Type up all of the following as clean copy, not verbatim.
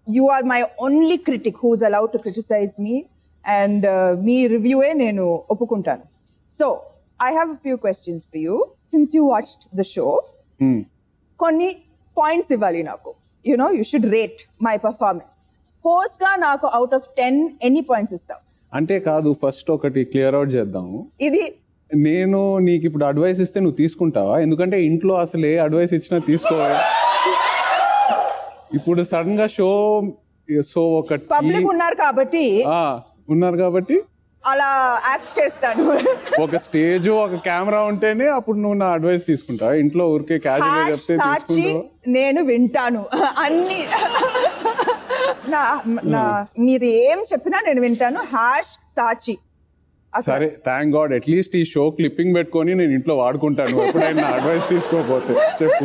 you are my only critic who's allowed to criticize me, and me review nenu oppukuntanu. So I have a few questions for you. Since you watched the show, konni points ivali naku. You know, you should rate my performance. Host ga naku out of 10 any points istav? అంటే కాదు, first ఒకటి clear out చేద్దాము. ఇది నేను నీకు ఇప్పుడు advice ఇస్తే నువ్వు తీసుకుంటావా? ఎందుకంటే ఇంట్లో అసలు ఏ అడ్వైస్ ఇచ్చినా తీసుకోవా. ఇప్పుడు సడన్ గా సో ఒక పబ్లిక్ ఉన్నారు కాబట్టి అలా యాక్ట్ చేస్తాను. ఒక స్టేజ్ ఒక కెమెరా ఉంటేనే అప్పుడు నువ్వు నా అడ్వైస్ తీసుకుంటావా? ఇంట్లో ఊరికే క్యాజువల్ గా చెప్తే తీసుకుంటావా? నేను వింటాను అన్ని. మీరు ఏం చెప్పినా నేను వింటాను. #సాచి. సరే, థ్యాంక్ గాడ్ అట్లీస్ట్ ఈ షో క్లిప్పింగ్ పెట్టుకొని నేను ఇంట్లో వాడుకుంటాను ఎప్పుడైనా అడ్వైస్ తీసుకోకపోతే. చెప్పు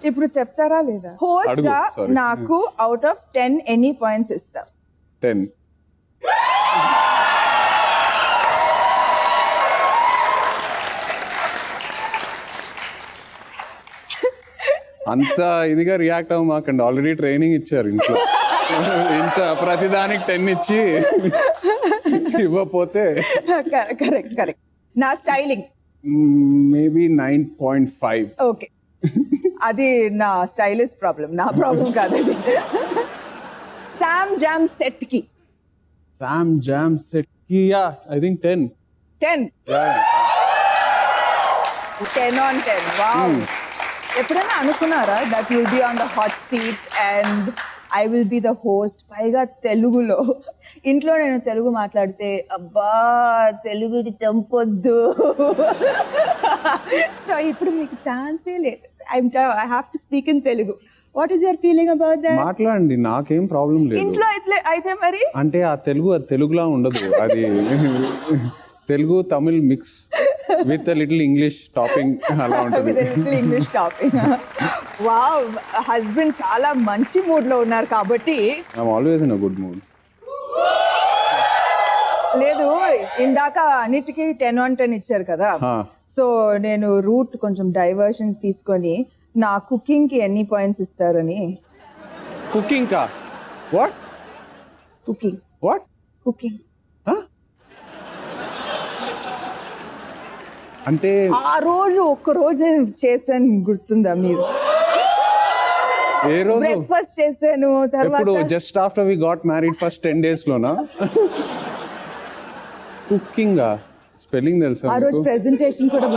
ఇప్పుడు చెప్తారా లేదా? హోస్ట్ గా నాకు అవుట్ ఆఫ్ 10 ఎన్ని పాయింట్స్ ఇస్తా? 10. అంత ఇదిగా రియాక్ట్ అవ్వమాకండి, ఆల్రెడీ ట్రైనింగ్ ఇచ్చారు ఇంట్లో. ఇంత ప్రతిదానికి 10 ఇచ్చి ఇవ్వకపోతే. కరెక్ట్. నా స్టైలింగ్ మేబీ 9.5. ఓకే, అది నా స్టైలిష్ ప్రాబ్లం, నా ప్రాబ్లం కాదు అది. సామ్ జామ్ సెట్ కి ఐ థింక్ 10. 10 on 10. వావ్. ఎప్పుడైనా అనుకున్నారా that will be on the hot seat and I will be the host? పైగా తెలుగులో. ఇంట్లో నేను తెలుగు మాట్లాడితే అబ్బా తెలుగుని చంపొద్దు. సో ఇప్పుడు మీకు ఛాన్సే లేదు. I have to speak in Telugu. What is your feeling about that? మాట్లాడండి, నాకేం ప్రాబ్లం లేదు. ఇంట్లో అయితే మరి అంటే ఆ తెలుగులా ఉండదు, అది Telugu Tamil mix with little English topping అలా ఉంటుంది. English topping. వావ్, హస్బెండ్ చాలా మంచి మూడ్ లో ఉన్నారు కాబట్టి. I'm always in a good mood. లేదు, ఇందాక అన్నిటికీ 10 on 10 ఇచ్చారు కదా. సో నేను రూట్ కొంచెం డైవర్షన్ తీసుకొని నా కుకింగ్ కి ఎన్ని పాయింట్స్ ఇస్తారని. కుకింగ్ కా? What cooking? అంటే ఆ రోజు ఒక్క రోజు చేశాను, గుర్తుందా మీరు? ఏ రోజు? బ్రేక్ఫాస్ట్ చేశాను. తర్వాత just after we got married first 10 days లోనా? కుకింగ్ స్పెల్లింగ్ తెలుసా? ఆ రోజు ప్రెజెంటేషన్ కూడా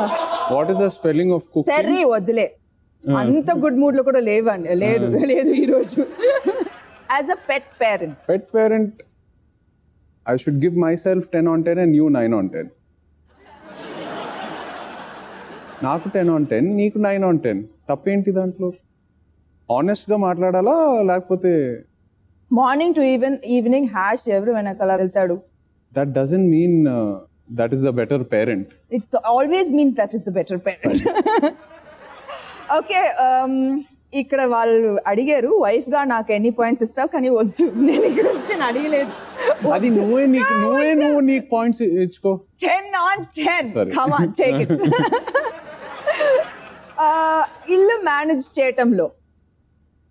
what is the spelling of cooking? సరే వదిలే, అంత గుడ్ మూడ్ లో కూడా లేదు ఈ రోజు. As a pet parent I should give my self 10 on 10 and you 9 on 10. నాకు 10 on 10, నీకు 9 on 10. తప్పేంటి దాంట్లో? ఆనెస్ట్ గా మాట్లాడాలా లేకపోతే? మార్నింగ్ టు ఈవినింగ్ హ్యాష్ ఎవరు వెనకాల వెళ్తాడు. That doesn't mean that is the better parent. It's always means that is the better parent. Okay, ఇక్కడ వాళ్ళు అడిగారు వైఫ్ గా నాకు ఎన్ని పాయింట్స్ ఇస్తావు, కానీ వద్దు, నేను ఈ క్వశ్చన్ అడగలేదు. అది నువ్వు నీకు పాయింట్స్ ఇచ్చుకో. 10 on 10. Come on, take it. ఇల్లు మేనేజ్ చేయటంలో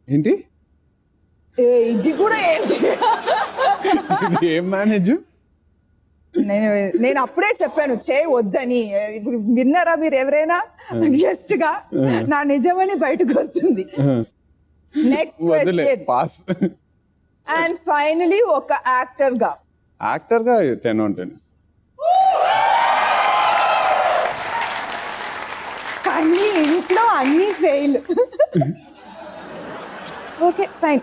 ఏంటి? ఇది కూడా ఏంటి? ఏం మేనేజ్? నేను అప్పుడే చెప్పాను చేయవద్దని. ఇప్పుడు విన్నారా మీరు ఎవరైనా? గెస్ట్ గా నా నిజమని బయటకు వస్తుంది. Next question. Pass. And finally ఒక యాక్టర్ గా 10 on 10. కానీ ఇంట్లో అన్ని ఫెయిల్. Okay, fine.